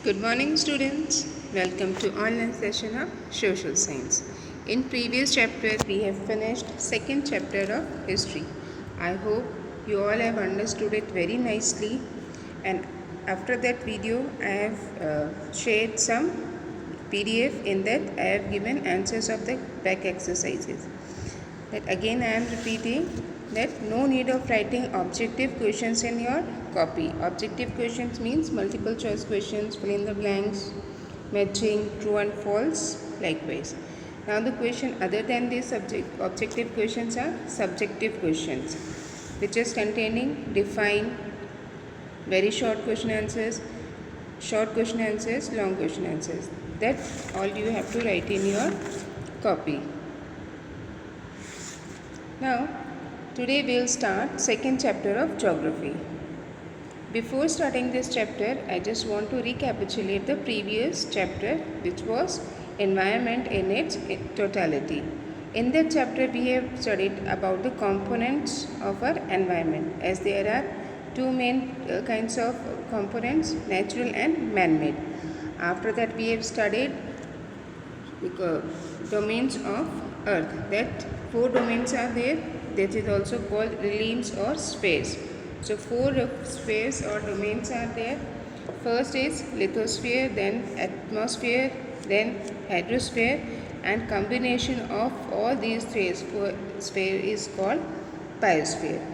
Good morning, students. Welcome to online session of social science. In previous chapter we have finished second chapter of history. I hope you all have understood it very nicely, and after that video I have shared some PDF. In that I have given answers of the back exercises. That again I am repeating that no need of writing objective questions in your copy. Objective questions means multiple choice questions, fill in the blanks, matching true and false, likewise. Now the question other than these objective questions are subjective questions, which is containing define, very short question answers, short question answers, long question answers. That's all you have to write in your copy. Now, today we'll start second chapter of geography. Before starting this chapter, I just want to recapitulate the previous chapter, which was environment in its totality. In that chapter, we have studied about the components of our environment, as there are two main kinds of components, natural and man-made. After that, we have studied the domains of earth. That four domains are there. That is also called realms or spheres. So four spheres or domains are there. First is lithosphere, then atmosphere, then hydrosphere, and combination of all these three sphere is called biosphere.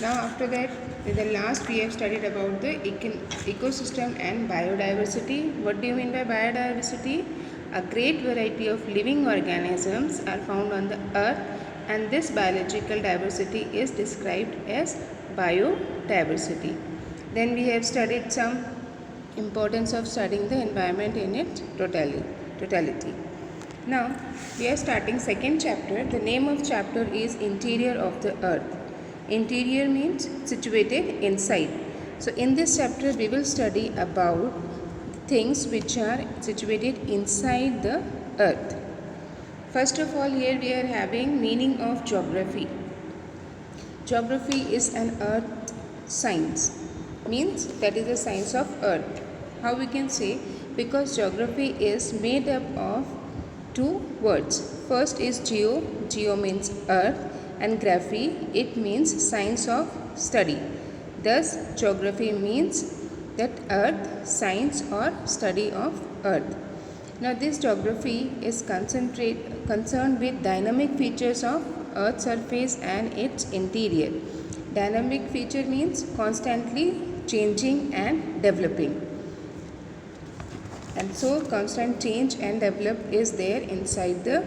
Now after that, in the last we have studied about the ecosystem and biodiversity. What do you mean by biodiversity? A great variety of living organisms are found on the earth, and this biological diversity is described as biodiversity. Then we have studied some importance of studying the environment in its totality. Now we are starting second chapter. The name of chapter is Interior of the Earth. Interior means situated inside. So in this chapter we will study about things which are situated inside the earth. First of all, here we are having meaning of geography. Geography is an earth science, means that is the science of earth. How we can say? Because geography is made up of two words. First is geo means earth, and graphy, it means science of study. Thus geography means that earth, science or study of earth. Now this geography is concerned with dynamic features of earth's surface and its interior. Dynamic feature means constantly changing and developing. And so constant change and develop is there inside the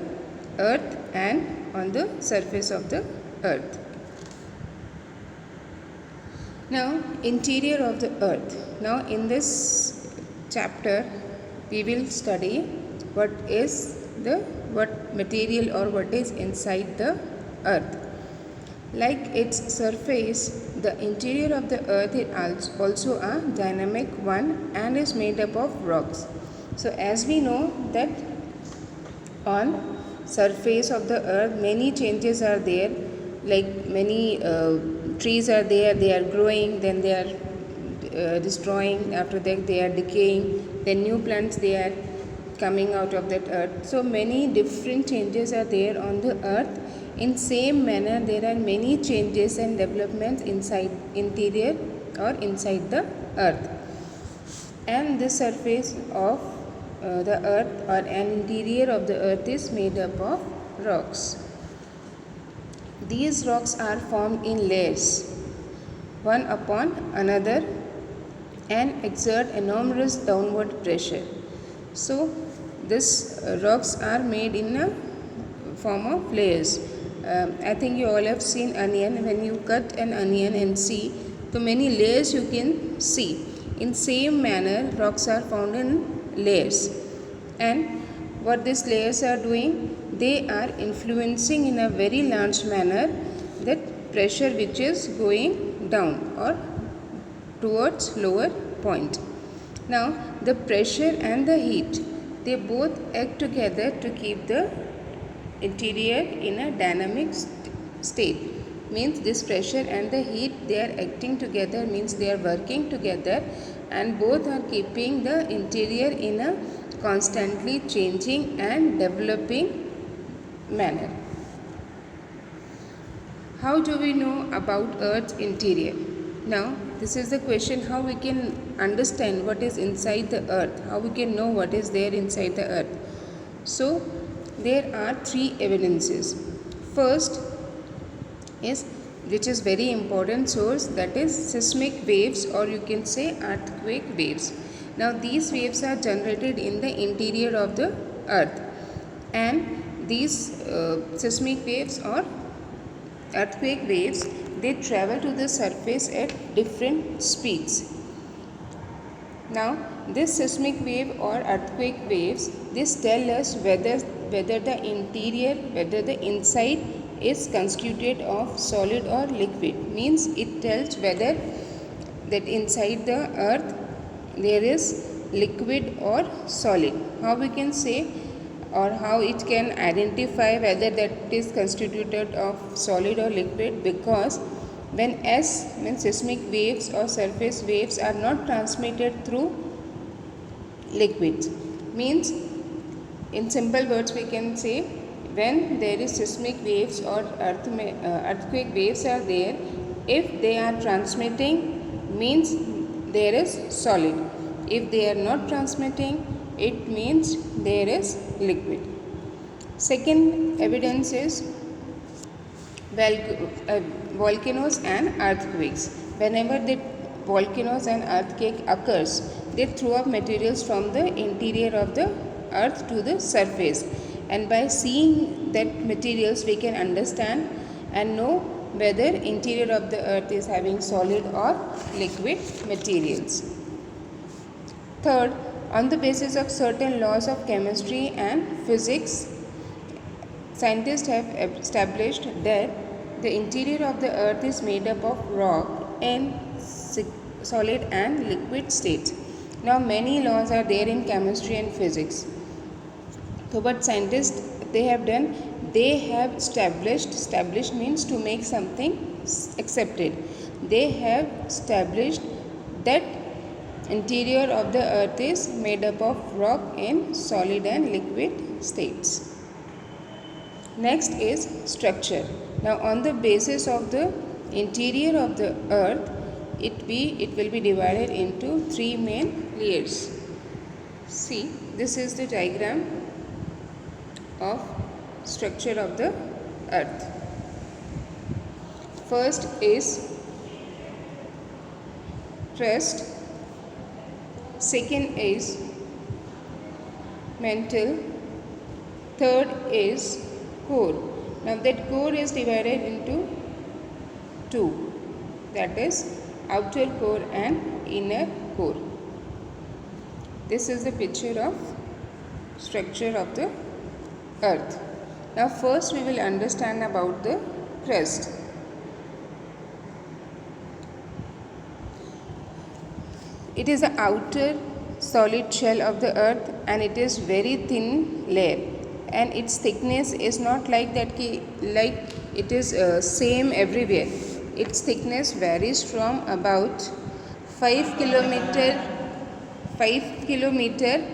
earth and on the surface of the earth. Now, interior of the earth. Now, in this chapter, we will study what material or what is inside the earth. Like its surface, the interior of the earth is also a dynamic one and is made up of rocks. So, as we know that on surface of the earth many changes are there, like many trees are there, they are growing, then they are destroying, after that they are decaying, then new plants they are coming out of that earth. So many different changes are there on the earth. In same manner there are many changes and developments inside interior or inside the earth. And the surface of the earth or an interior of the earth is made up of rocks. These rocks are formed in layers, one upon another, and exert enormous downward pressure. So these rocks are made in a form of layers. I think you all have seen onion. When you cut an onion and see, so many layers you can see. In same manner, rocks are found in layers, and what these layers are doing, they are influencing in a very large manner that pressure which is going down or towards lower point. Now the pressure and the heat, they both act together to keep the interior in a dynamic state. means this pressure and the heat, they are acting together, means they are working together, and both are keeping the interior in a constantly changing and developing manner. How do we know about Earth's interior? Now, this is the question, how we can understand what is inside the Earth, how we can know what is there inside the Earth. So, there are three evidences. First is, which is very important source, that is seismic waves, or you can say earthquake waves. Now, these waves are generated in the interior of the Earth, and these seismic waves or earthquake waves, they travel to the surface at different speeds. Now, this seismic wave or earthquake waves, this tell us whether the interior, whether the inside is constituted of solid or liquid. Means it tells whether that inside the earth there is liquid or solid. How we can say, or how it can identify whether that is constituted of solid or liquid? Because when S means seismic waves or surface waves are not transmitted through liquids, means in simple words we can say, when there is seismic waves or earthquake waves are there, if they are transmitting, means there is solid. If they are not transmitting, it means there is liquid. Second evidence is volcanoes and earthquakes. Whenever the volcanoes and earthquake occurs, they throw up materials from the interior of the earth to the surface, and by seeing that materials we can understand and know whether interior of the earth is having solid or liquid materials. Third, on the basis of certain laws of chemistry and physics, scientists have established that the interior of the earth is made up of rock in solid and liquid states. Now, many laws are there in chemistry and physics. So what scientists they have done, they have established means to make something accepted. They have established that interior of the earth is made up of rock in solid and liquid states. Next is structure. Now, on the basis of the interior of the earth, it will be divided into three main layers. See, this is the diagram of structure of the earth. First is crust, second is mantle, third is core. Now that core is divided into two, that is outer core and inner core. This is the picture of structure of the earth. Now first we will understand about the crust. It is the outer solid shell of the earth, and it is very thin layer, and its thickness is not like that like it is same everywhere. Its thickness varies from about 5 kilometer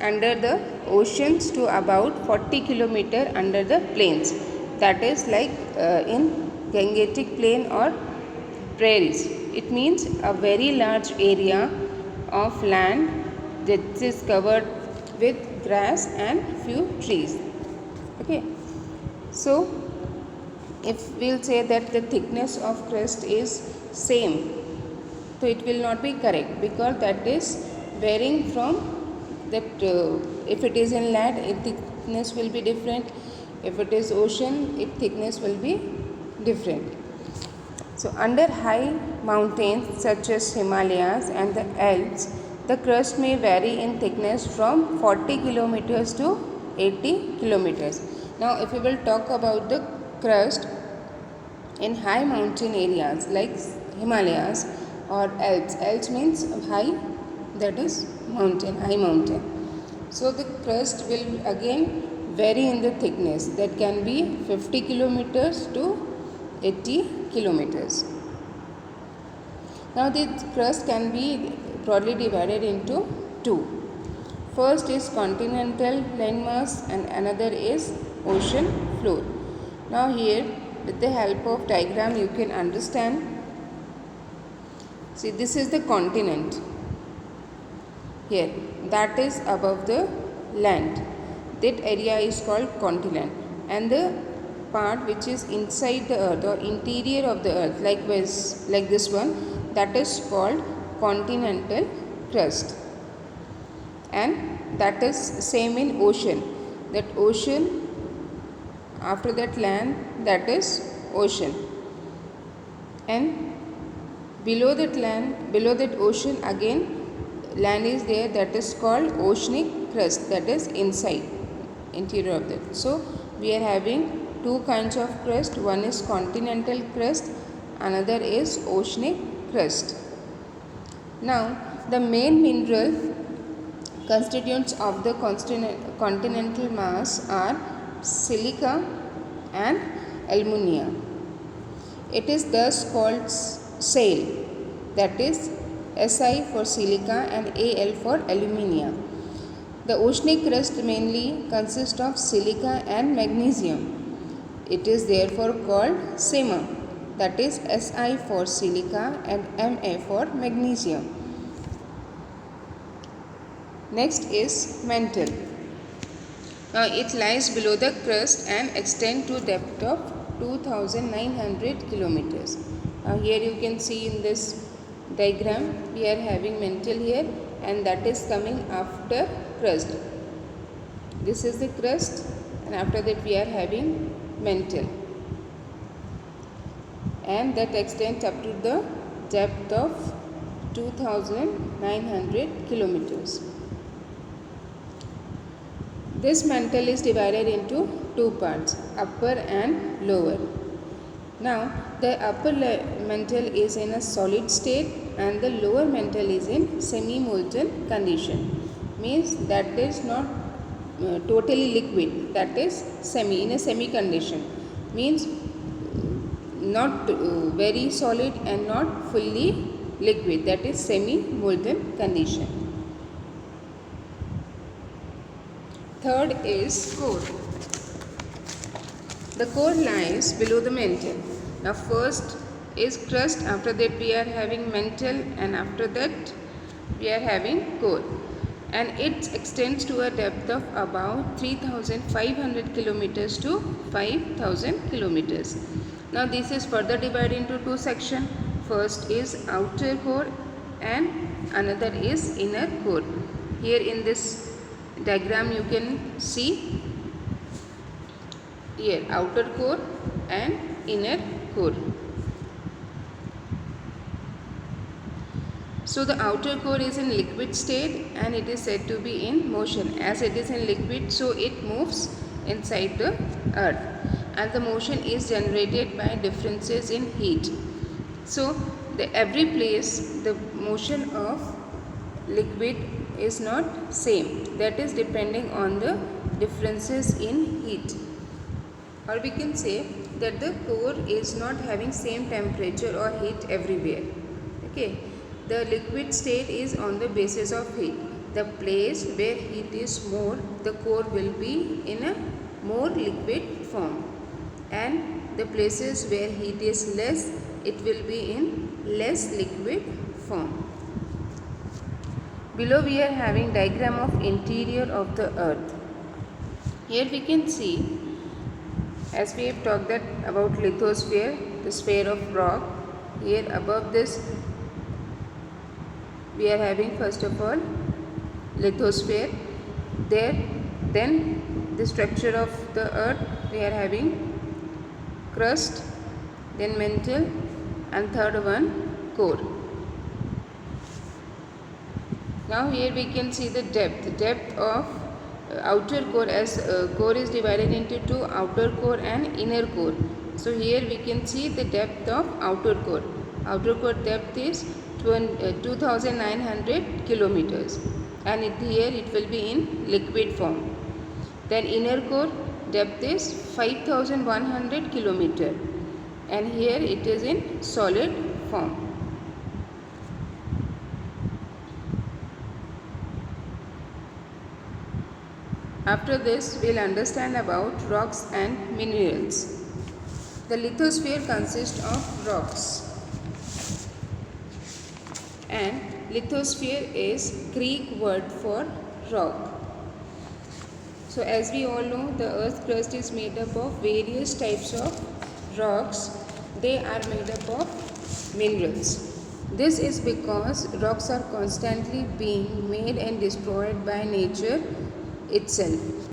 under the oceans to about 40 kilometer under the plains, that is like in Gangetic plain or prairies. It means a very large area of land that is covered with grass and few trees. Okay, so if we'll say that the thickness of crust is same, so it will not be correct, because that is varying from that. If it is in land, its thickness will be different. If it is ocean, its thickness will be different. So under high mountains such as Himalayas and the Alps, the crust may vary in thickness from 40 kilometers to 80 kilometers. Now if we will talk about the crust in high mountain areas like Himalayas or Alps. Alps means high, that is mountain, high mountain. So the crust will again vary in the thickness, that can be 50 kilometers to 80 kilometers. Now the crust can be broadly divided into two. First is continental landmass and another is ocean floor. Now here, with the help of diagram, you can understand. See, this is the continent here, that is above the land. That area is called continent, and the part which is inside the earth or interior of the earth, like this one, that is called continental crust. And that is same in ocean. That ocean, after that land, that is ocean. And below that land, below that ocean, again land is there, that is called oceanic crust, that is inside, interior of that. So we are having two kinds of crust. One is continental crust, another is oceanic crust. Now the main mineral constituents of the continental mass are silica and alumina. It is thus called SALE, that is Si for silica and Al for alumina. The oceanic crust mainly consists of silica and magnesium. It is therefore called SiMa, that is Si for silica and Ma for magnesium. Next is mantle. Now it lies below the crust and extends to depth of 2900 kilometers. Now here you can see in this diagram, we are having mantle here, and that is coming after crust. This is the crust, and after that we are having mantle, and that extends up to the depth of 2900 kilometers. This mantle is divided into two parts, upper and lower. Now the upper mantle is in a solid state and the lower mantle is in semi-molten condition. Means that is not totally liquid, that is in a semi condition. Means not very solid and not fully liquid, that is semi-molten condition. Third is core. The core lies below the mantle. Now first is crust, after that we are having mantle, and after that we are having core. And it extends to a depth of about 3500 kilometers to 5000 kilometers. Now this is further divided into two sections. First is outer core and another is inner core. Here in this diagram you can see here outer core and inner core. So the outer core is in liquid state and it is said to be in motion. As it is in liquid, so it moves inside the earth, and the motion is generated by differences in heat. So every place the motion of liquid is not same, that is depending on the differences in heat. Or we can say that the core is not having same temperature or heat everywhere. Okay, the liquid state is on the basis of heat. The place where heat is more, the core will be in a more liquid form, and the places where heat is less, it will be in less liquid form. Below we are having diagram of interior of the earth. Here we can see, as we have talked that about lithosphere, the sphere of rock. Here above this we are having first of all lithosphere. There, then the structure of the earth, we are having crust, then mantle, and third one core. Now here we can see the depth of outer core, as core is divided into two, outer core and inner core. So here we can see the depth of outer core. Outer core depth is 2900 kilometers, and here it will be in liquid form. Then inner core depth is 5100 kilometer, and here it is in solid form. After this, we'll understand about rocks and minerals. The lithosphere consists of rocks, and lithosphere is Greek word for rock. So as we all know, the earth crust is made up of various types of rocks. They are made up of minerals. This is because rocks are constantly being made and destroyed by nature itself.